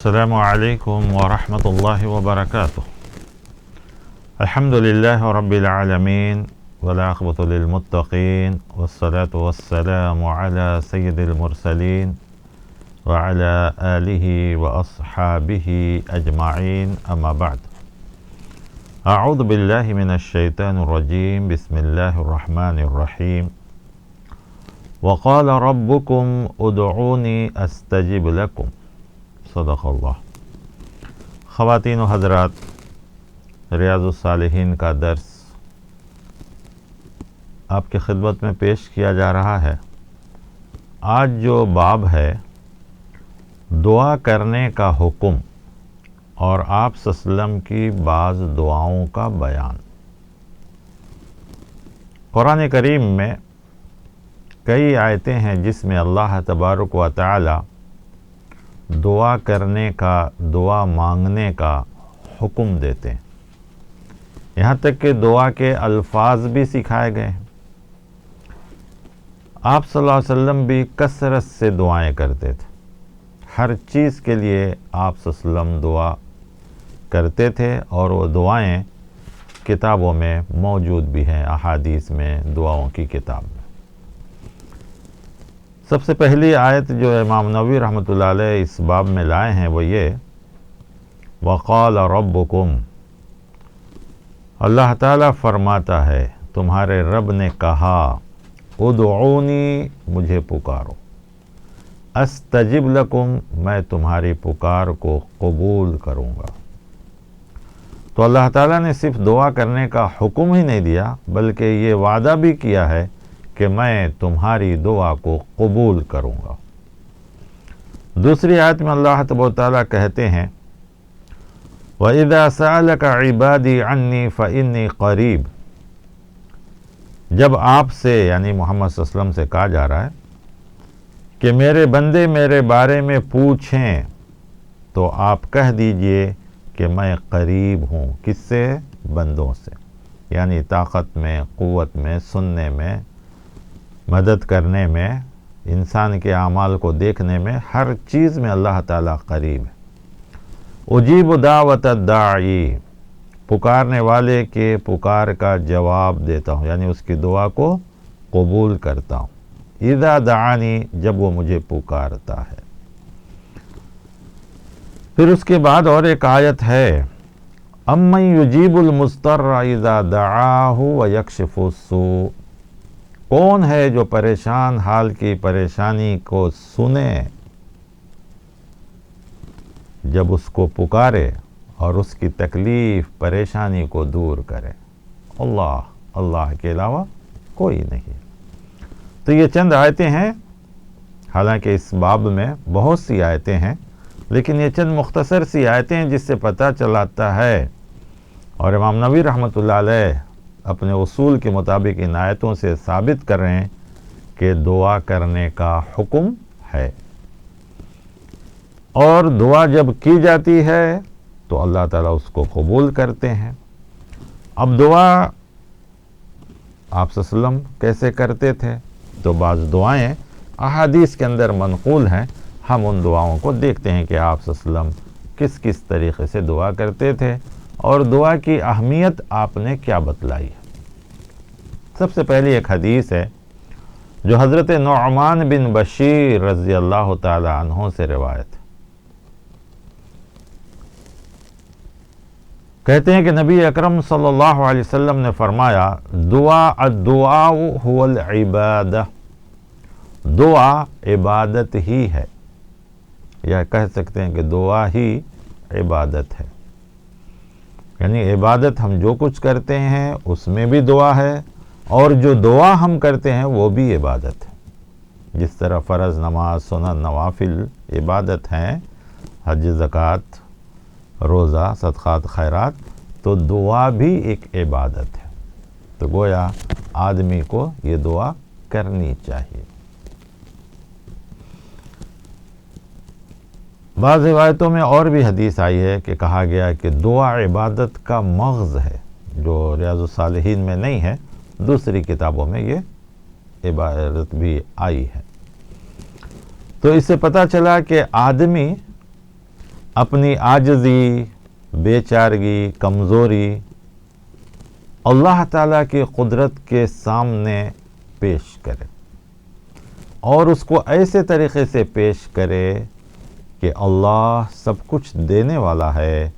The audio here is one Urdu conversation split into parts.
السلام علیکم ورحمۃ اللہ وبرکاتہ۔ الحمد للہ رب العالمین والعاقبۃ للمتقین والصلاة والسلام علی سید المرسلین وعلی آلہ واصحابہ اجمعین، اما بعد۔ اعوذ باللہ من الشیطان الرجیم، بسم اللہ الرحمن الرحیم۔ وقال ربکم ادعونی استجب لکم، صدق اللہ۔ خواتین و حضرات، ریاض الصالحین کا درس آپ کی خدمت میں پیش کیا جا رہا ہے۔ آج جو باب ہے، دعا کرنے کا حکم اور آپ صلی اللہ علیہ وسلم کی بعض دعاؤں کا بیان۔ قرآن کریم میں کئی آیتیں ہیں جس میں اللہ تبارک و تعالی دعا کرنے کا، دعا مانگنے کا حکم دیتے ہیں، یہاں تک کہ دعا کے الفاظ بھی سکھائے گئے ہیں۔ آپ صلی اللہ علیہ وسلم بھی کثرت سے دعائیں کرتے تھے، ہر چیز کے لیے آپ صلی اللہ علیہ وسلم دعا کرتے تھے، اور وہ دعائیں کتابوں میں موجود بھی ہیں، احادیث میں، دعاؤں کی کتاب میں۔ سب سے پہلی آیت جو امام نووی رحمۃ اللہ علیہ اس باب میں لائے ہیں وہ یہ، وقال ربکم، اللہ تعالیٰ فرماتا ہے تمہارے رب نے کہا، ادعونی، مجھے پکارو، استجب لکم، میں تمہاری پکار کو قبول کروں گا۔ تو اللہ تعالیٰ نے صرف دعا کرنے کا حکم ہی نہیں دیا، بلکہ یہ وعدہ بھی کیا ہے کہ میں تمہاری دعا کو قبول کروں گا۔ دوسری آیت میں اللہ تبارک و تعالیٰ کہتے ہیں، وَإِذَا سَأَلَكَ عِبَادِي عَنِّي فَإِنِّي قَرِيب، جب آپ سے یعنی محمد صلی اللہ علیہ وسلم سے کہا جا رہا ہے کہ میرے بندے میرے بارے میں پوچھیں تو آپ کہہ دیجئے کہ میں قریب ہوں۔ کس سے؟ بندوں سے، یعنی طاقت میں، قوت میں، سننے میں، مدد کرنے میں، انسان کے اعمال کو دیکھنے میں، ہر چیز میں اللہ تعالیٰ قریب ہے۔ اجیب دعوت الداعی، پکارنے والے کے پکار کا جواب دیتا ہوں، یعنی اس کی دعا کو قبول کرتا ہوں۔ اذا دعانی، جب وہ مجھے پکارتا ہے۔ پھر اس کے بعد اور ایک آیت ہے، امن یجیب المضطر اذا دعاہ ویکشف السوء، کون ہے جو پریشان حال کی پریشانی کو سنے جب اس کو پکارے اور اس کی تکلیف پریشانی کو دور کرے؟ اللہ کے علاوہ کوئی نہیں۔ تو یہ چند آیتیں ہیں، حالانکہ اس باب میں بہت سی آیتیں ہیں، لیکن یہ چند مختصر سی آیتیں ہیں جس سے پتہ چلاتا ہے، اور امام نووی رحمۃ اللہ علیہ اپنے اصول کے مطابق ان آیتوں سے ثابت کر رہے ہیں کہ دعا کرنے کا حکم ہے، اور دعا جب کی جاتی ہے تو اللہ تعالیٰ اس کو قبول کرتے ہیں۔ اب دعا آپ صلی اللہ علیہ وسلم کیسے کرتے تھے؟ تو بعض دعائیں احادیث کے اندر منقول ہیں، ہم ان دعاؤں کو دیکھتے ہیں کہ آپ صلی اللہ علیہ وسلم کس کس طریقے سے دعا کرتے تھے، اور دعا کی اہمیت آپ نے کیا بتلائی ہے۔ سب سے پہلی ایک حدیث ہے جو حضرت نعمان بن بشیر رضی اللہ تعالی عنہ سے روایت ہے۔ کہتے ہیں کہ نبی اکرم صلی اللہ علیہ وسلم نے فرمایا، الدعاء هو العبادہ، دعا عبادت ہی ہے، یا کہہ سکتے ہیں کہ دعا ہی عبادت ہے، یعنی عبادت ہم جو کچھ کرتے ہیں اس میں بھی دعا ہے، اور جو دعا ہم کرتے ہیں وہ بھی عبادت ہے۔ جس طرح فرض نماز، سنن، نوافل عبادت ہیں، حج، زکوٰۃ، روزہ، صدقات، خیرات، تو دعا بھی ایک عبادت ہے۔ تو گویا آدمی کو یہ دعا کرنی چاہیے۔ بعض روایتوں میں اور بھی حدیث آئی ہے کہ کہا گیا کہ دعا عبادت کا مغز ہے، جو ریاض الصالحین میں نہیں ہے، دوسری کتابوں میں یہ عبادت بھی آئی ہے۔ تو اس سے پتہ چلا کہ آدمی اپنی عاجزی، بے چارگی، کمزوری اللہ تعالیٰ کی قدرت کے سامنے پیش کرے، اور اس کو ایسے طریقے سے پیش کرے کہ اللہ سب کچھ دینے والا ہے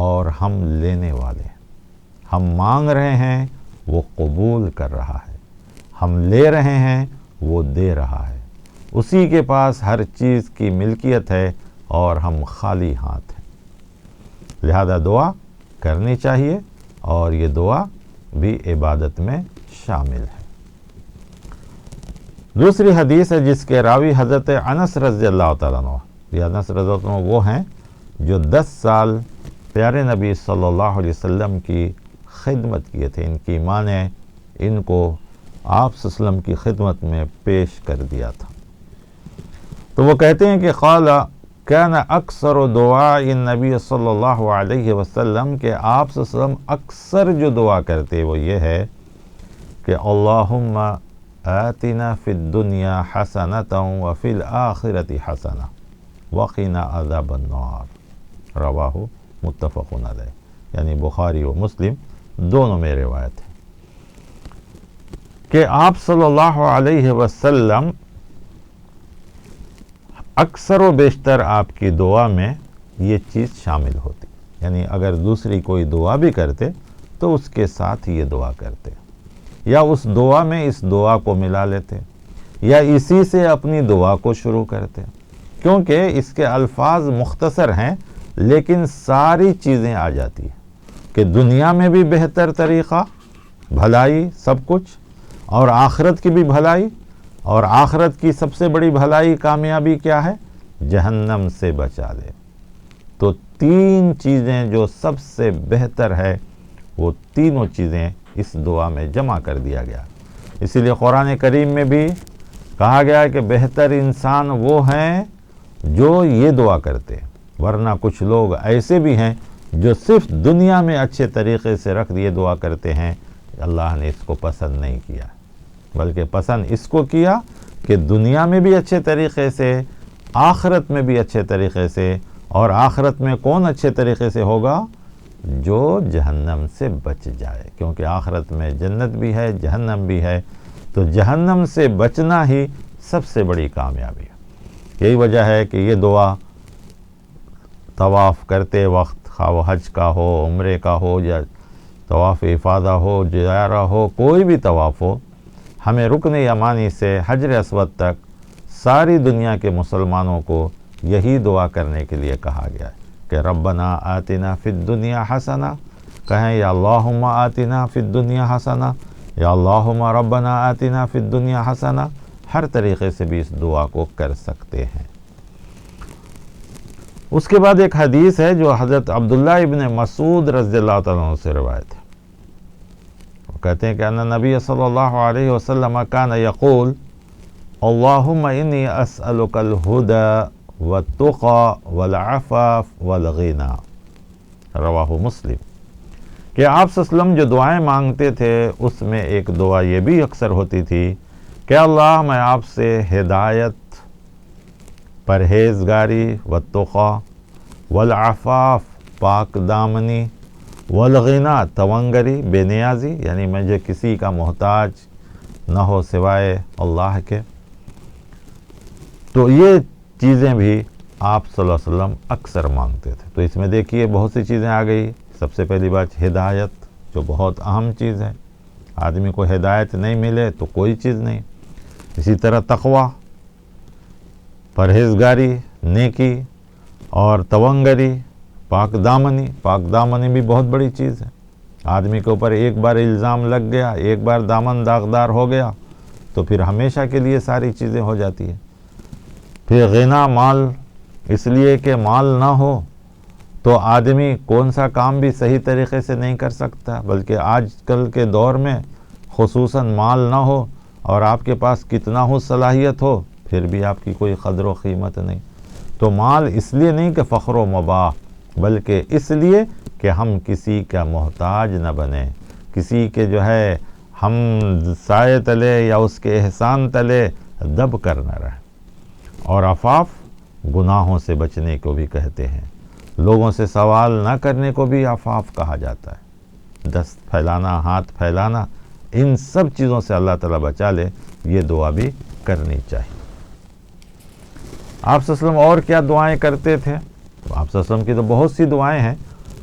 اور ہم لینے والے ہیں۔ ہم مانگ رہے ہیں، وہ قبول کر رہا ہے، ہم لے رہے ہیں، وہ دے رہا ہے، اسی کے پاس ہر چیز کی ملکیت ہے اور ہم خالی ہاتھ ہیں۔ لہذا دعا کرنی چاہیے، اور یہ دعا بھی عبادت میں شامل ہے۔ دوسری حدیث ہے جس کے راوی حضرت انس رضی اللہ تعالیٰ عنہ، یہ انس رضی اللہ عنہ وہ ہیں جو 10 سال پیارے نبی صلی اللہ علیہ وسلم کی خدمت کیے تھے۔ ان کی ماں نے ان کو آپ صلی اللہ علیہ وسلم کی خدمت میں پیش کر دیا تھا۔ تو وہ کہتے ہیں کہ قال کان اکثر دعاء النبی صلی اللہ علیہ وسلم، کہ آپ صلی اللہ علیہ وسلم اکثر جو دعا کرتے وہ یہ ہے کہ اللہم آتنا فی الدنیا حسنۃ وفی الآخرۃ حسنہ وقنا عذاب النار، رواہ متفق علیہ، یعنی بخاری و مسلم دونوں میں روایت ہے کہ آپ صلی اللہ علیہ وسلم اکثر و بیشتر آپ کی دعا میں یہ چیز شامل ہوتی، یعنی اگر دوسری کوئی دعا بھی کرتے تو اس کے ساتھ یہ دعا کرتے، یا اس دعا میں اس دعا کو ملا لیتے، یا اسی سے اپنی دعا کو شروع کرتے، کیونکہ اس کے الفاظ مختصر ہیں لیکن ساری چیزیں آ جاتی ہیں کہ دنیا میں بھی بہتر طریقہ، بھلائی سب کچھ، اور آخرت کی بھی بھلائی، اور آخرت کی سب سے بڑی بھلائی کامیابی کیا ہے؟ جہنم سے بچا لے۔ تو 3 چیزیں جو سب سے بہتر ہے وہ تینوں چیزیں اس دعا میں جمع کر دیا گیا۔ اسی لیے قرآن کریم میں بھی کہا گیا ہے کہ بہتر انسان وہ ہیں جو یہ دعا کرتے ہیں، ورنہ کچھ لوگ ایسے بھی ہیں جو صرف دنیا میں اچھے طریقے سے رکھ دیے دعا کرتے ہیں، اللہ نے اس کو پسند نہیں کیا، بلکہ پسند اس کو کیا کہ دنیا میں بھی اچھے طریقے سے، آخرت میں بھی اچھے طریقے سے، اور آخرت میں کون اچھے طریقے سے ہوگا؟ جو جہنم سے بچ جائے، کیونکہ آخرت میں جنت بھی ہے، جہنم بھی ہے، تو جہنم سے بچنا ہی سب سے بڑی کامیابی ہے۔ یہی وجہ ہے کہ یہ دعا طواف کرتے وقت، خواہ وہ حج کا ہو، عمرے کا ہو، یا طواف افاضہ ہو، زیارہ ہو، کوئی بھی طواف ہو، ہمیں رکن یمانی سے حجر اسود تک ساری دنیا کے مسلمانوں کو یہی دعا کرنے کے لیے کہا گیا ہے کہ ربنا آتنا فی الدنیا حسنہ، کہیں یا اللہم آتنا فی الدنیا حسنہ، یا اللہم ربنا آتنا فی الدنیا حسنہ، ہر طریقے سے بھی اس دعا کو کر سکتے ہیں۔ اس کے بعد ایک حدیث ہے جو حضرت عبداللہ ابن مسعود رضی اللہ تعالیٰ عنہ سے روایت ہے، وہ کہتے ہیں کہ ان نبی صلی اللہ علیہ وسلم کان یقول اللہم انی اسألک الہدی والتقی والعفاف والغنی، رواہ مسلم، کہ آپ صلی اللہ علیہ وسلم جو دعائیں مانگتے تھے اس میں ایک دعا یہ بھی اکثر ہوتی تھی کہ اللہ میں آپ سے ہدایت، پرہیزگاری، والتقی، والعفاف، پاک دامنی، والغنی، تونگری، بے نیازی، یعنی مجھے کسی کا محتاج نہ ہو سوائے اللہ کے، تو یہ چیزیں بھی آپ صلی اللہ علیہ وسلم اکثر مانگتے تھے۔ تو اس میں دیکھیے بہت سی چیزیں آ گئی۔ سب سے پہلی بات ہدایت، جو بہت اہم چیز ہے، آدمی کو ہدایت نہیں ملے تو کوئی چیز نہیں۔ اسی طرح تقوی، پرہیزگاری، نیکی، اور تونگری، پاک دامنی۔ پاک دامنی بھی بہت بڑی چیز ہے۔ آدمی کے اوپر ایک بار الزام لگ گیا، ایک بار دامن داغدار ہو گیا تو پھر ہمیشہ کے لیے ساری چیزیں ہو جاتی ہیں۔ پھر غنا، مال، اس لیے کہ مال نہ ہو تو آدمی کون سا کام بھی صحیح طریقے سے نہیں کر سکتا، بلکہ آج کل کے دور میں خصوصاً مال نہ ہو اور آپ کے پاس کتنا ہو صلاحیت ہو پھر بھی آپ کی کوئی قدر و قیمت نہیں۔ تو مال اس لیے نہیں کہ فخر و مباح، بلکہ اس لیے کہ ہم کسی کا محتاج نہ بنیں، کسی کے جو ہے ہم سائے تلے یا اس کے احسان تلے دب کر نہ رہیں۔ اور عفاف، گناہوں سے بچنے کو بھی کہتے ہیں۔ لوگوں سے سوال نہ کرنے کو بھی عفاف کہا جاتا ہے۔ دست پھیلانا، ہاتھ پھیلانا، ان سب چیزوں سے اللہ تعالیٰ بچا لے، یہ دعا بھی کرنی چاہیے۔ آپ صلی اللہ علیہ وسلم اور کیا دعائیں کرتے تھے؟ آپ صلی اللہ علیہ وسلم کی تو بہت سی دعائیں ہیں،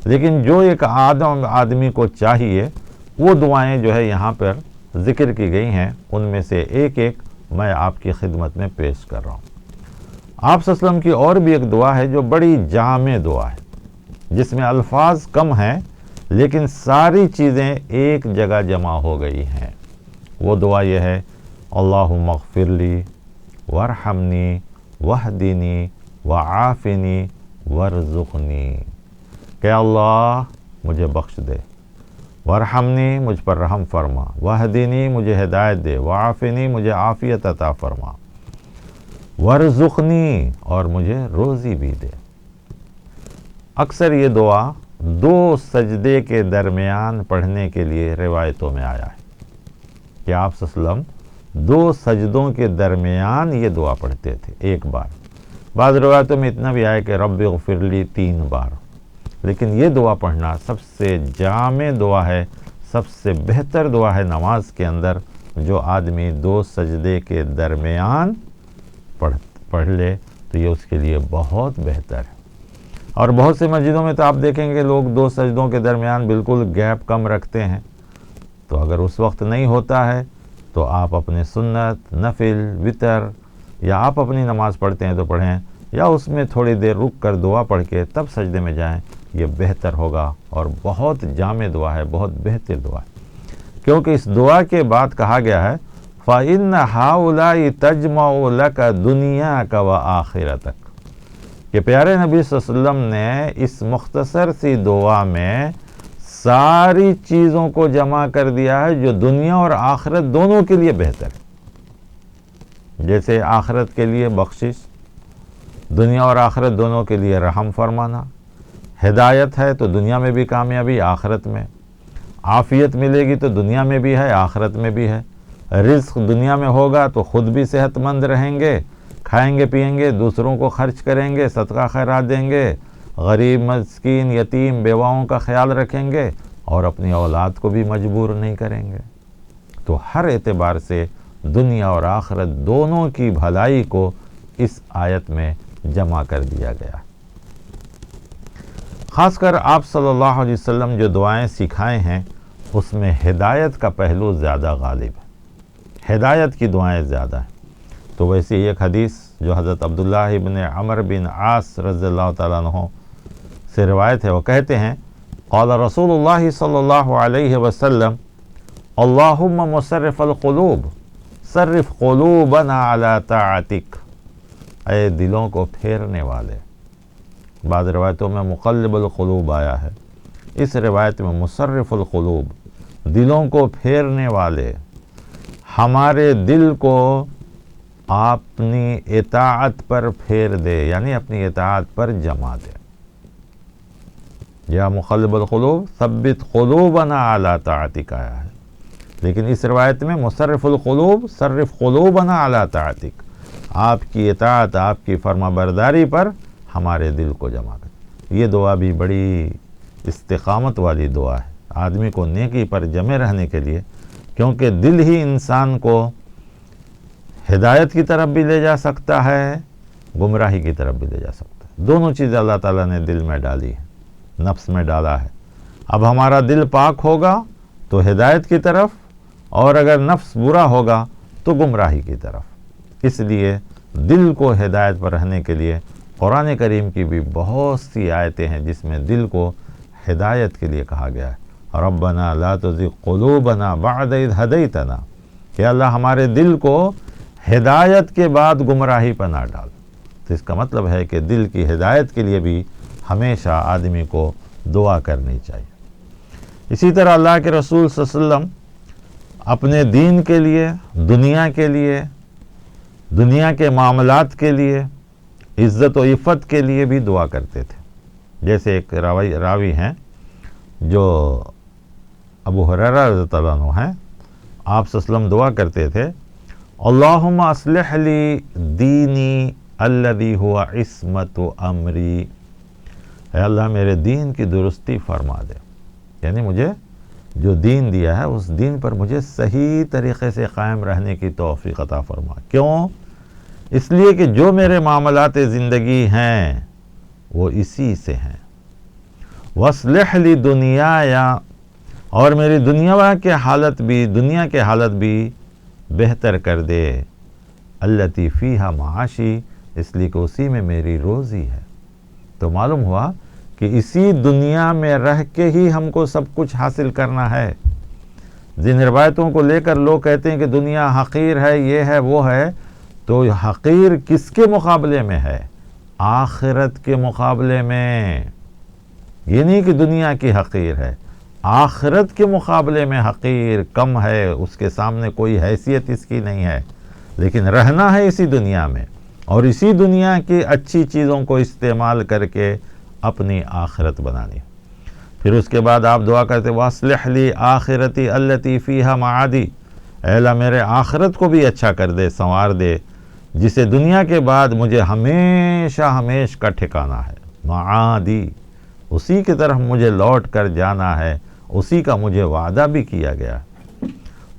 لیکن جو ایک آدمی کو چاہیے وہ دعائیں جو ہے یہاں پر ذکر کی گئی ہیں، ان میں سے ایک ایک میں آپ کی خدمت میں پیش کر رہا ہوں۔ آپ صلی اللہ علیہ وسلم کی اور بھی ایک دعا ہے جو بڑی جامع دعا ہے، جس میں الفاظ کم ہیں لیکن ساری چیزیں ایک جگہ جمع ہو گئی ہیں۔ وہ دعا یہ ہے، اللہم اغفر لی وارحمنی واہدنی وعافنی وارزقنی، کہ اللہ مجھے بخش دے، وارحمنی مجھ پر رحم فرما، واہدنی مجھے ہدایت دے، وعافنی مجھے عافیت عطا فرما، وارزقنی اور مجھے روزی بھی دے۔ اکثر یہ دعا 2 سجدے کے درمیان پڑھنے کے لیے روایتوں میں آیا ہے کہ آپ صلی اللہ علیہ وسلم 2 سجدوں کے درمیان یہ دعا پڑھتے تھے ایک بار۔ بعض روایتوں میں اتنا بھی آیا کہ رب اغفر لی 3 بار، لیکن یہ دعا پڑھنا سب سے جامع دعا ہے، سب سے بہتر دعا ہے نماز کے اندر، جو آدمی 2 سجدے کے درمیان پڑھ لے تو یہ اس کے لیے بہت بہتر ہے۔ اور بہت سے مسجدوں میں تو آپ دیکھیں گے لوگ 2 سجدوں کے درمیان بالکل گیپ کم رکھتے ہیں، تو اگر اس وقت نہیں ہوتا ہے تو آپ اپنے سنت، نفل، وتر یا آپ اپنی نماز پڑھتے ہیں تو پڑھیں، یا اس میں تھوڑی دیر رک کر دعا پڑھ کے تب سجدے میں جائیں، یہ بہتر ہوگا اور بہت جامع دعا ہے، بہت بہتر دعا ہے، کیونکہ اس دعا کے بعد کہا گیا ہے فَإِنَّ هَؤُلَاءِ تَجْمَعُ لَكَ دُنْيَاكَ وَآخِرَتَكَ، کہ پیارے نبی صلی اللہ علیہ وسلم نے اس مختصر سی دعا میں ساری چیزوں کو جمع کر دیا ہے جو دنیا اور آخرت دونوں کے لیے بہتر ہے۔ جیسے آخرت کے لیے بخشش، دنیا اور آخرت دونوں کے لیے رحم فرمانا، ہدایت ہے تو دنیا میں بھی کامیابی، آخرت میں عافیت ملے گی تو دنیا میں بھی ہے، آخرت میں بھی ہے، رزق دنیا میں ہوگا تو خود بھی صحت مند رہیں گے، کھائیں گے پئیں گے، دوسروں کو خرچ کریں گے، صدقہ خیرات دیں گے، غریب مسکین یتیم بیواؤں کا خیال رکھیں گے، اور اپنی اولاد کو بھی مجبور نہیں کریں گے۔ تو ہر اعتبار سے دنیا اور آخرت دونوں کی بھلائی کو اس آیت میں جمع کر دیا گیا۔ خاص کر آپ صلی اللہ علیہ وسلم جو دعائیں سکھائے ہیں اس میں ہدایت کا پہلو زیادہ غالب ہے، ہدایت کی دعائیں زیادہ ہیں۔ تو ویسے ایک حدیث جو حضرت عبداللہ ابن عمر بن عاص رضی اللہ تعالیٰ عنہ سے روایت ہے، وہ کہتے ہیں قال رسول اللہ صلی اللہ علیہ وسلم اللہم مصرف القلوب صرف قلوبنا علی طاعتک، اے دلوں کو پھیرنے والے، بعض روایتوں میں مقلب القلوب آیا ہے، اس روایت میں مصرف القلوب، دلوں کو پھیرنے والے، ہمارے دل کو اپنی اطاعت پر پھیر دے، یعنی اپنی اطاعت پر جما دے۔ یا مقلب القلوب ثبت قلوبنا علی طاعتک آیا ہے، لیکن اس روایت میں مصرف القلوب صرف قلوبنا علی طاعتک، آپ کی اطاعت، آپ کی فرما برداری پر ہمارے دل کو جمع کر۔ یہ دعا بھی بڑی استقامت والی دعا ہے آدمی کو نیکی پر جمے رہنے کے لیے، کیونکہ دل ہی انسان کو ہدایت کی طرف بھی لے جا سکتا ہے، گمراہی کی طرف بھی لے جا سکتا ہے۔ دونوں چیزیں اللہ تعالیٰ نے دل میں ڈالی ہیں، نفس میں ڈالا ہے۔ اب ہمارا دل پاک ہوگا تو ہدایت کی طرف، اور اگر نفس برا ہوگا تو گمراہی کی طرف۔ اس لیے دل کو ہدایت پر رہنے کے لیے قرآن کریم کی بھی بہت سی آیتیں ہیں جس میں دل کو ہدایت کے لیے کہا گیا ہے، ربنا لا تزغ قلوبنا بعد اذ ہدیتنا، کہ اللہ ہمارے دل کو ہدایت کے بعد گمراہی پر نہ ڈال۔ تو اس کا مطلب ہے کہ دل کی ہدایت کے لیے بھی ہمیشہ آدمی کو دعا کرنی چاہیے۔ اسی طرح اللہ کے رسول صلی اللہ علیہ وسلم اپنے دین کے لیے، دنیا کے معاملات کے لیے، عزت و عفت کے لیے بھی دعا کرتے تھے۔ جیسے ایک راوی ہیں جو ابو ہریرہ رضی اللہ عنہ ہیں، آپ صلی اللہ علیہ وسلم دعا کرتے تھے اللہم اصلح لی دینی الذی ہوا عصمت امری، اے اللہ میرے دین کی درستی فرما دے، یعنی مجھے جو دین دیا ہے اس دین پر مجھے صحیح طریقے سے قائم رہنے کی توفیق عطا فرما۔ کیوں؟ اس لیے کہ جو میرے معاملات زندگی ہیں وہ اسی سے ہیں۔ وَاصْلِحْ لِي دُنْيَايَ، اور میری دنیا کے حالت بھی بہتر کر دے، الَّتِي فِيهَا معاشی، اس لیے کہ اسی میں میری روزی ہے۔ تو معلوم ہوا کہ اسی دنیا میں رہ کے ہی ہم کو سب کچھ حاصل کرنا ہے۔ جن روایتوں کو لے کر لوگ کہتے ہیں کہ دنیا حقیر ہے، یہ ہے وہ ہے، تو حقیر کس کے مقابلے میں ہے؟ آخرت کے مقابلے میں۔ یہ نہیں کہ دنیا کی حقیر ہے، آخرت کے مقابلے میں حقیر کم ہے، اس کے سامنے کوئی حیثیت اس کی نہیں ہے۔ لیکن رہنا ہے اسی دنیا میں، اور اسی دنیا کی اچھی چیزوں کو استعمال کر کے اپنی آخرت بنانی۔ پھر اس کے بعد آپ دعا کرتے وَاصْلِحْ لِي آخِرَتِي الَّتِي فِيهَا مَعَادِي، اے اللہ میرے آخرت کو بھی اچھا کر دے، سنوار دے، جسے دنیا کے بعد مجھے ہمیشہ کا ٹھکانہ ہے، معادی، اسی کی طرف مجھے لوٹ کر جانا ہے، اسی کا مجھے وعدہ بھی کیا گیا۔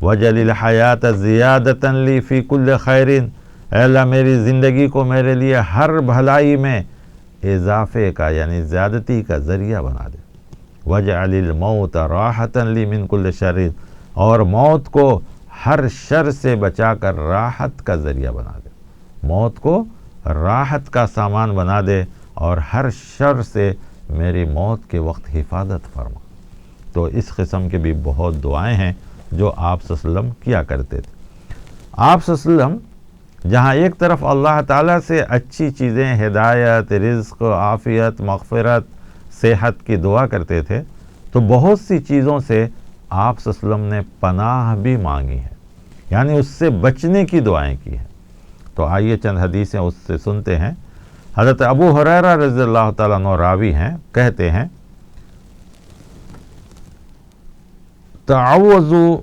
وَجَعَلِ الْحَيَاةَ زِيَادَةً لِي فِي كُلِّ خَيْرٍ، اے اللہ میری زندگی کو میرے لیے ہر بھلائی میں اضافے کا یعنی زیادتی کا ذریعہ بنا دے۔ وَجَعَلِ الْمَوْتَ رَاحَةً لِي مِنْ كُلِّ شَرٍ، اور موت کو ہر شر سے بچا کر راحت کا ذریعہ بنا دے، موت کو راحت کا سامان بنا دے اور ہر شر سے میری موت کے وقت حفاظت فرما۔ تو اس قسم کے بھی بہت دعائیں ہیں جو آپ صلی اللہ علیہ وسلم کیا کرتے تھے۔ آپ صلی اللہ علیہ وسلم جہاں ایک طرف اللہ تعالیٰ سے اچھی چیزیں، ہدایت، رزق، عافیت، مغفرت، صحت کی دعا کرتے تھے، تو بہت سی چیزوں سے آپ صلی اللہ علیہ وسلم نے پناہ بھی مانگی ہے، یعنی اس سے بچنے کی دعائیں کی ہیں۔ تو آئیے چند حدیثیں اس سے سنتے ہیں۔ حضرت ابو ہریرہ رضی اللہ تعالیٰ عنہ راوی ہیں، کہتے ہیں تعوذوا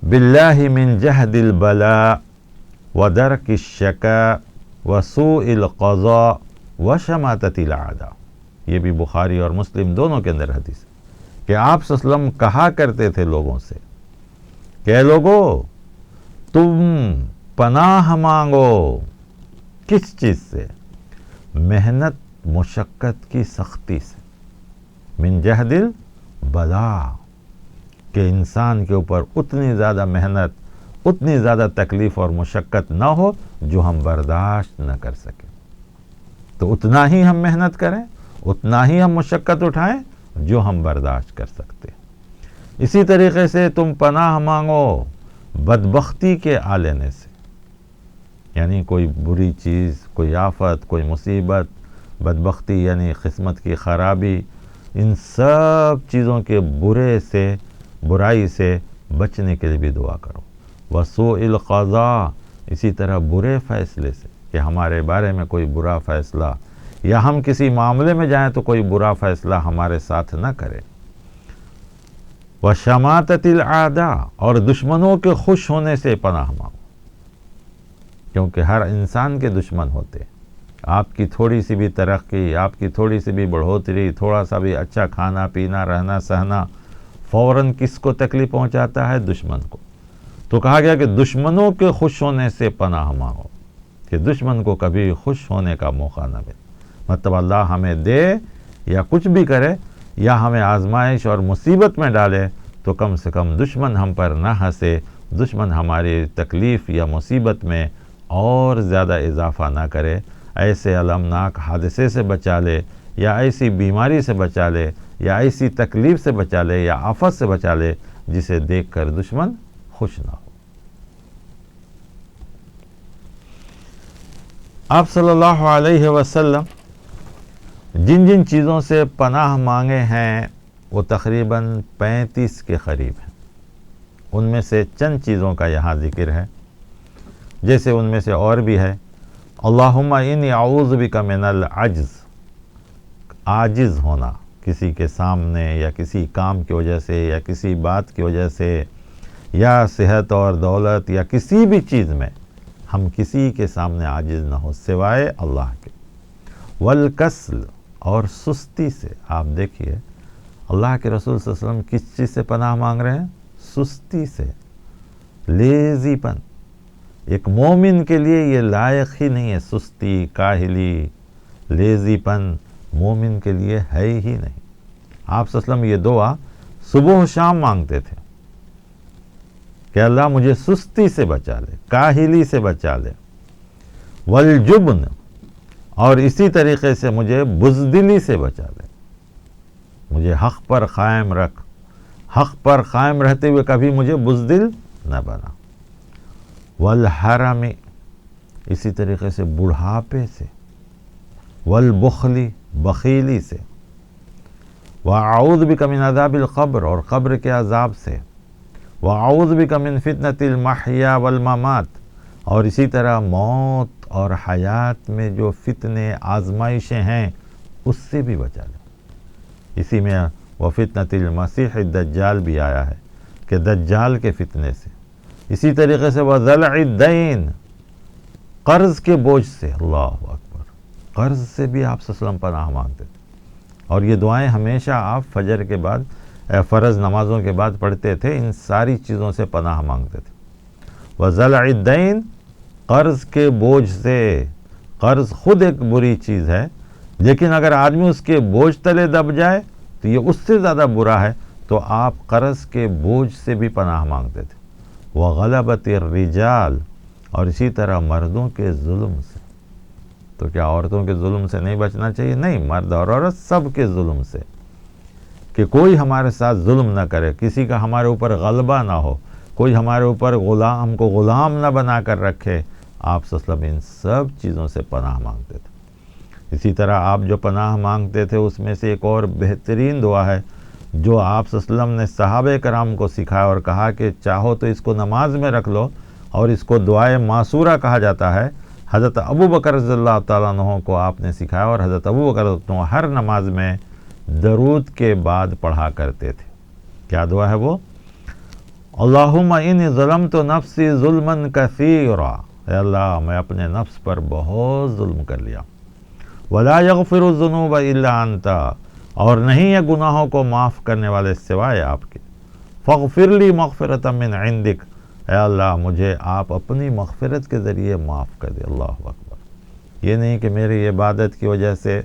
باللہ من جہد البلاء ودرک الشقاء وسوء القضاء وشماتۃ الاعداء۔ یہ بھی بخاری اور مسلم دونوں کے اندر حدیث ہے کہ آپ صلی اللہ علیہ وسلم کہا کرتے تھے لوگوں سے کہ لوگو تم پناہ مانگو، کس چیز سے؟ محنت مشقت کی سختی سے، من جہد البلاء، کہ انسان کے اوپر اتنی زیادہ محنت، اتنی زیادہ تکلیف اور مشقت نہ ہو جو ہم برداشت نہ کر سکیں۔ تو اتنا ہی ہم محنت کریں، اتنا ہی ہم مشقت اٹھائیں جو ہم برداشت کر سکتے۔ اسی طریقے سے تم پناہ مانگو بدبختی کے آلینے سے، یعنی کوئی بری چیز، کوئی آفت، کوئی مصیبت، بدبختی یعنی قسمت کی خرابی، ان سب چیزوں کے برائی سے بچنے کے لیے بھی دعا کرو۔ وسوء القضاء، اسی طرح برے فیصلے سے، کہ ہمارے بارے میں کوئی برا فیصلہ، یا ہم کسی معاملے میں جائیں تو کوئی برا فیصلہ ہمارے ساتھ نہ کرے۔ وشماتۃ الاعداء، اور دشمنوں کے خوش ہونے سے پناہ مانگو، کیونکہ ہر انسان کے دشمن ہوتے ہیں۔ آپ کی تھوڑی سی بھی ترقی، آپ کی تھوڑی سی بھی بڑھوتری، تھوڑا سا بھی اچھا کھانا پینا، رہنا سہنا، فوراً کس کو تکلیف پہنچاتا ہے؟ دشمن کو۔ تو کہا گیا کہ دشمنوں کے خوش ہونے سے پناہ مانگو، کہ دشمن کو کبھی خوش ہونے کا موقع نہ ملے۔ مطلب اللہ ہمیں دے یا کچھ بھی کرے، یا ہمیں آزمائش اور مصیبت میں ڈالے، تو کم سے کم دشمن ہم پر نہ ہنسے، دشمن ہماری تکلیف یا مصیبت میں اور زیادہ اضافہ نہ کرے، ایسے المناک حادثے سے بچا لے، یا ایسی بیماری سے بچا لے، یا ایسی تکلیف سے بچا لے، یا آفت سے بچا لے جسے دیکھ کر دشمن خوش نہ ہو۔ آپ صلی اللہ علیہ وسلم جن جن چیزوں سے پناہ مانگے ہیں وہ تقریباً 35 کے قریب ہیں۔ ان میں سے چند چیزوں کا یہاں ذکر ہے، جیسے ان میں سے اور بھی ہے، اللہم انی اعوذ بک من العجز، عاجز ہونا کسی کے سامنے، یا کسی کام کی وجہ سے، یا کسی بات کی وجہ سے، یا صحت اور دولت، یا کسی بھی چیز میں ہم کسی کے سامنے عاجز نہ ہو سوائے اللہ کے۔ والکسل، اور سستی سے. آپ دیکھیے اللہ کے رسول صلی اللہ علیہ وسلم کس چیز سے پناہ مانگ رہے ہیں؟ سستی سے، لیزی پن. ایک مومن کے لیے یہ لائق ہی نہیں ہے. سستی، کاہلی، لیزی پن مومن کے لیے ہے ہی نہیں. آپ صلی اللہ علیہ وسلم یہ دعا صبح و شام مانگتے تھے کہ اللہ مجھے سستی سے بچا لے، کاہلی سے بچا لے، والجبن، اور اسی طریقے سے مجھے بزدلی سے بچا لے. مجھے حق پر قائم رکھ، حق پر قائم رہتے ہوئے کبھی مجھے بزدل نہ بنا. والحرم، اسی طریقے سے بڑھاپے سے، والبخلی، بخیلی سے، وَأَعُوذُ بِكَ مِنْ عَذَابِ الْقَبْرِ، اور قبر کے عذاب سے، وَأَعُوذُ بِكَ مِنْ فِتْنَةِ الْمَحْيَا وَالْمَمَاتِ، اور اسی طرح موت اور حیات میں جو فتنے آزمائشیں ہیں اس سے بھی بچا لے. اسی میں وَفِتْنَةِ الْمَسِيحِ الدَّجَّالِ بھی آیا ہے کہ دجال کے فتنے سے. اسی طریقے سے وَذَلْعِ الدَّيْنِ، قرض کے بوجھ سے. اللہ اکبر، قرض سے بھی آپ صلی اللہ علیہ وسلم پناہ مانگتے تھے. اور یہ دعائیں ہمیشہ آپ فجر کے بعد، فرض نمازوں کے بعد پڑھتے تھے. ان ساری چیزوں سے پناہ مانگتے تھے. وَذَلْعِ الدَّيْنِ، قرض کے بوجھ سے. قرض خود ایک بری چیز ہے، لیکن اگر آدمی اس کے بوجھ تلے دب جائے تو یہ اس سے زیادہ برا ہے. تو آپ قرض کے بوجھ سے بھی پناہ مانگتے تھے. وَغَلَبَةِ الرِّجَالِ، اور اسی طرح مردوں کے ظلم سے. تو کیا عورتوں کے ظلم سے نہیں بچنا چاہیے؟ نہیں، مرد اور عورت سب کے ظلم سے، کہ کوئی ہمارے ساتھ ظلم نہ کرے، کسی کا ہمارے اوپر غلبہ نہ ہو، کوئی ہمارے اوپر ہم کو غلام نہ بنا کر رکھے. آپ صلی اللہ علیہ وسلم ان سب چیزوں سے پناہ مانگتے تھے. اسی طرح آپ جو پناہ مانگتے تھے اس میں سے ایک اور بہترین دعا ہے جو آپ صلی اللہ علیہ وسلم نے صحابہ کرام کو سکھایا اور کہا کہ چاہو تو اس کو نماز میں رکھ لو، اور اس کو دعائے معصورہ کہا جاتا ہے. حضرت ابو بکر رضی اللہ تعالیٰ عنہ کو آپ نے سکھایا، اور حضرت ابو بکر رضی اللہ عنہ ہر نماز میں درود کے بعد پڑھا کرتے تھے. کیا دعا ہے وہ؟ اللہم انی ظلمت نفسی ظلما کثیرا، اے اللہ میں اپنے نفس پر بہت ظلم کر لیا. ولا یغفر الذنوب الا انت، اور نہیں ہے گناہوں کو معاف کرنے والے سوائے آپ کے. فاغفر لی مغفرۃ من عندک، اے اللہ مجھے آپ اپنی مغفرت کے ذریعے معاف کر دے. اللہ اکبر. یہ نہیں کہ میری عبادت کی وجہ سے،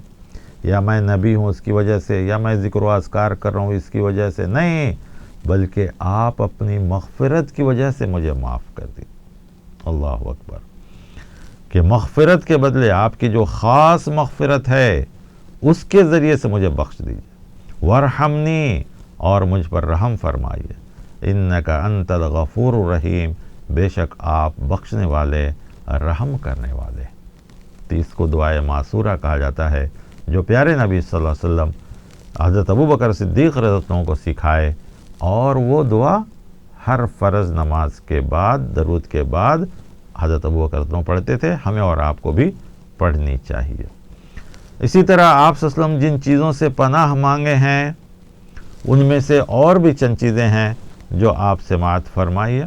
یا میں نبی ہوں اس کی وجہ سے، یا میں ذکر و اذکار کر رہا ہوں اس کی وجہ سے، نہیں، بلکہ آپ اپنی مغفرت کی وجہ سے مجھے معاف کر دی. اللہ اکبر. کہ مغفرت کے بدلے آپ کی جو خاص مغفرت ہے اس کے ذریعے سے مجھے بخش دیجیے. ورحمنی، اور مجھ پر رحم فرمائیے. انک انت الغفور الرحیم، بے شک آپ بخشنے والے، رحم کرنے والے. تو اس کو دعائے معصورہ کہا جاتا ہے جو پیارے نبی صلی اللہ علیہ وسلم حضرت ابو بکر صدیق رضی اللہ عنہ کو سکھائے، اور وہ دعا ہر فرض نماز کے بعد، درود کے بعد حضرت ابو بکر رضی اللہ عنہ پڑھتے تھے. ہمیں اور آپ کو بھی پڑھنی چاہیے. اسی طرح آپ صلی اللہ علیہ وسلم جن چیزوں سے پناہ مانگے ہیں ان میں سے اور بھی چند چیزیں ہیں جو آپ سماعت فرمائیے.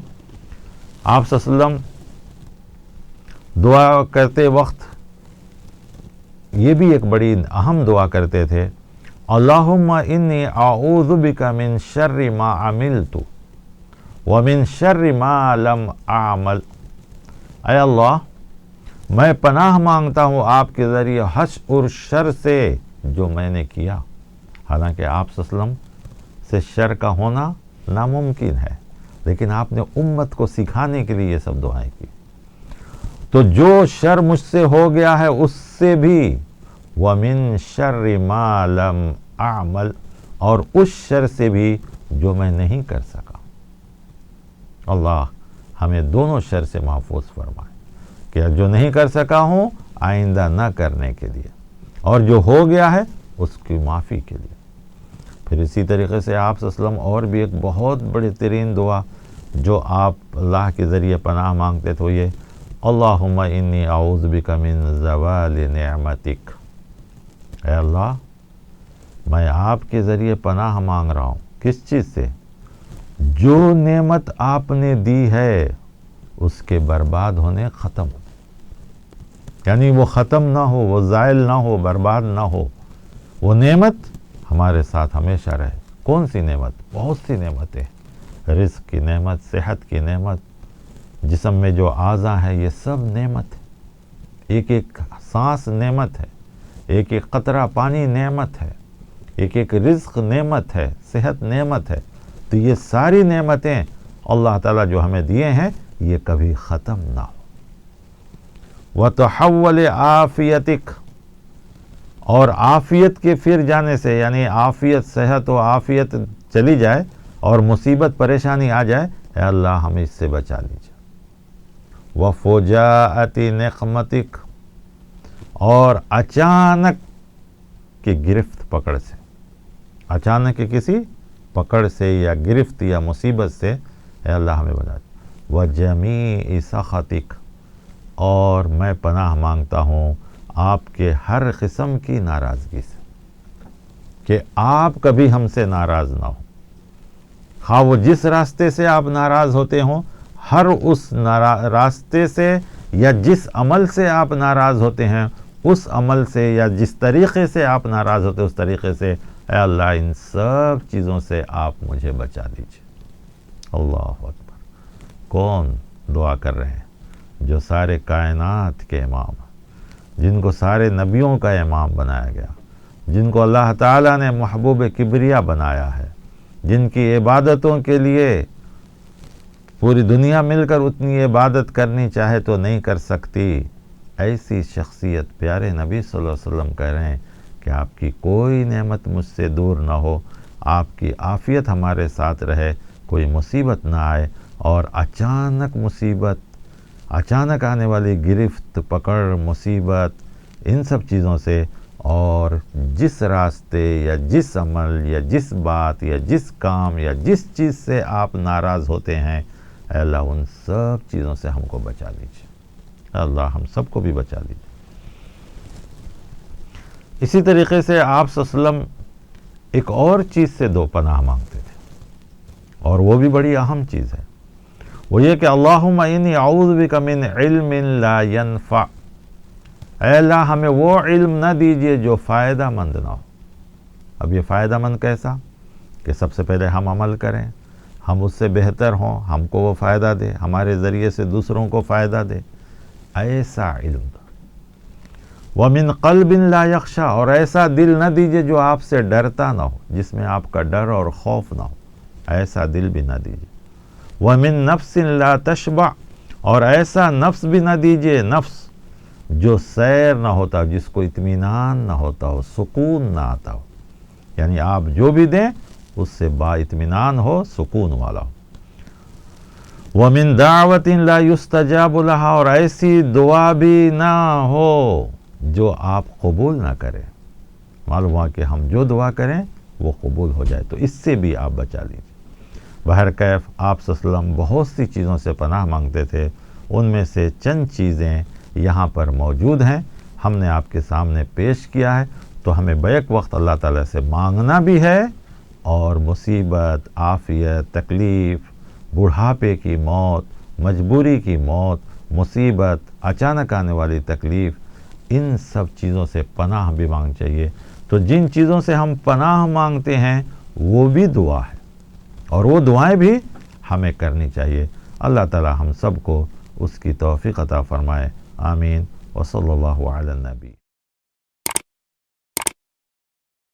آپ صلی اللہ علیہ وسلم دعا کرتے وقت یہ بھی ایک بڑی اہم دعا کرتے تھے. اللہم انی اعوذ بک من شر ما عملت ومن شر ما لم اعمل، اے اللہ میں پناہ مانگتا ہوں آپ کے ذریعے حش اور شر سے جو میں نے کیا. حالانکہ آپ صلی اللہ علیہ وسلم سے شر کا ہونا ناممکن ہے، لیکن آپ نے امت کو سکھانے کے لیے یہ سب دعائیں کی. تو جو شر مجھ سے ہو گیا ہے اس سے بھی، وَمِن شَرِّ مَا لَمْ أَعْمَلْ، اور اس شر سے بھی جو میں نہیں کر سکا. اللہ ہمیں دونوں شر سے محفوظ فرمائے کہ جو نہیں کر سکا ہوں آئندہ نہ کرنے کے لیے، اور جو ہو گیا ہے اس کی معافی کے لیے. پھر اسی طریقے سے آپ صلی اللہ علیہ وسلم اور بھی ایک بہت بڑی ترین دعا جو آپ اللہ کے ذریعے پناہ مانگتے تھے، یہ اللہم انی اعوذ بک من زوال نعمتک، اے اللہ میں آپ کے ذریعے پناہ مانگ رہا ہوں. کس چیز سے؟ جو نعمت آپ نے دی ہے اس کے برباد ہونے، ختم ہو، یعنی وہ ختم نہ ہو، وہ زائل نہ ہو، برباد نہ ہو. وہ نعمت ہمارے ساتھ ہمیشہ رہے۔ کون سی نعمت؟ بہت سی نعمتیں، رزق کی نعمت، صحت کی نعمت، جسم میں جو اعضاء ہیں یہ سب نعمت ہے، ایک ایک سانس نعمت ہے، ایک ایک قطرہ پانی نعمت ہے، ایک ایک رزق نعمت ہے، صحت نعمت ہے۔ تو یہ ساری نعمتیں اللہ تعالیٰ جو ہمیں دیے ہیں یہ کبھی ختم نہ ہو۔ وَتَحَوَّلِ عَافِيَتِكَ، اور عافیت کے پھر جانے سے، یعنی عافیت، صحت و عافیت چلی جائے اور مصیبت پریشانی آ جائے، اے اللہ ہمیں اس سے بچا لیجیے۔ وَفُجَاءَةِ نِقْمَتِكَ، اور اچانک کی گرفت پکڑ سے، اچانک کی کسی پکڑ سے یا گرفت یا مصیبت سے اے اللہ ہمیں بچا دے۔ وَجَمِيعِ سَخَطِكَ، اور میں پناہ مانگتا ہوں آپ کے ہر قسم کی ناراضگی سے، کہ آپ کبھی ہم سے ناراض نہ ہو، خواہ وہ جس راستے سے آپ ناراض ہوتے ہوں، ہر اس راستے سے یا جس عمل سے آپ ناراض ہوتے ہیں، اس عمل سے یا جس طریقے سے آپ ناراض ہوتے اس طریقے سے اے اللہ ان سب چیزوں سے آپ مجھے بچا دیجیے۔ اللہ اکبر! کون دعا کر رہے ہیں؟ جو سارے کائنات کے امام، جن کو سارے نبیوں کا امام بنایا گیا، جن کو اللہ تعالیٰ نے محبوب کبریا بنایا ہے، جن کی عبادتوں کے لیے پوری دنیا مل کر اتنی عبادت کرنی چاہے تو نہیں کر سکتی، ایسی شخصیت پیارے نبی صلی اللہ علیہ وسلم کہہ رہے ہیں کہ آپ کی کوئی نعمت مجھ سے دور نہ ہو، آپ کی عافیت ہمارے ساتھ رہے، کوئی مصیبت نہ آئے، اور اچانک مصیبت، اچانک آنے والی گرفت، پکڑ، مصیبت، ان سب چیزوں سے، اور جس راستے یا جس عمل یا جس بات یا جس کام یا جس چیز سے آپ ناراض ہوتے ہیں، اے اللہ ان سب چیزوں سے ہم کو بچا لیجیے۔ اللہ ہم سب کو بھی بچا لیجیے۔ اسی طریقے سے آپ صلی اللہ علیہ وسلم ایک اور چیز سے دو پناہ مانگتے تھے، اور وہ بھی بڑی اہم چیز ہے، وہ یہ کہ اللہم انی اعوذ بک من علم لا ینفع، اے اللہ ہمیں وہ علم نہ دیجیے جو فائدہ مند نہ ہو۔ اب یہ فائدہ مند کیسا؟ کہ سب سے پہلے ہم عمل کریں، ہم اس سے بہتر ہوں، ہم کو وہ فائدہ دے، ہمارے ذریعے سے دوسروں کو فائدہ دے، ایسا علم۔ وَمِن قَلْبٍ لَا يَخْشَى، اور ایسا دل نہ دیجیے جو آپ سے ڈرتا نہ ہو، جس میں آپ کا ڈر اور خوف نہ ہو، ایسا دل بھی نہ دیجیے۔ وَمِن نَفْسٍ لَا تَشْبَعْ، اور ایسا نفس بھی نہ دیجیے، نفس جو سیر نہ ہوتا، جس کو اطمینان نہ ہوتا ہو، سکون نہ آتا ہو، یعنی آپ جو بھی دیں اس سے با اطمینان ہو، سکون والا ہو۔ وَمِن دَعْوَةٍ لَا يُسْتَجَابُ لَهَا، اور ایسی دعا بھی نہ ہو جو آپ قبول نہ کریں، معلوم ہوا کہ ہم جو دعا کریں وہ قبول ہو جائے، تو اس سے بھی آپ بچا لیجیے۔ بہرکیف آپ صلی اللہ علیہ وسلم بہت سی چیزوں سے پناہ مانگتے تھے، ان میں سے چند چیزیں یہاں پر موجود ہیں، ہم نے آپ کے سامنے پیش کیا ہے، تو ہمیں بیک وقت اللہ تعالیٰ سے مانگنا بھی ہے، اور مصیبت، عافیت، تکلیف، بڑھاپے کی موت، مجبوری کی موت، مصیبت، اچانک آنے والی تکلیف، ان سب چیزوں سے پناہ بھی مانگ چاہیے۔ تو جن چیزوں سے ہم پناہ مانگتے ہیں وہ بھی دعا ہے، اور وہ دعائیں بھی ہمیں کرنی چاہیے۔ اللہ تعالی ہم سب کو اس کی توفیق عطا فرمائے، آمین۔ وصلی اللہ علی النبی۔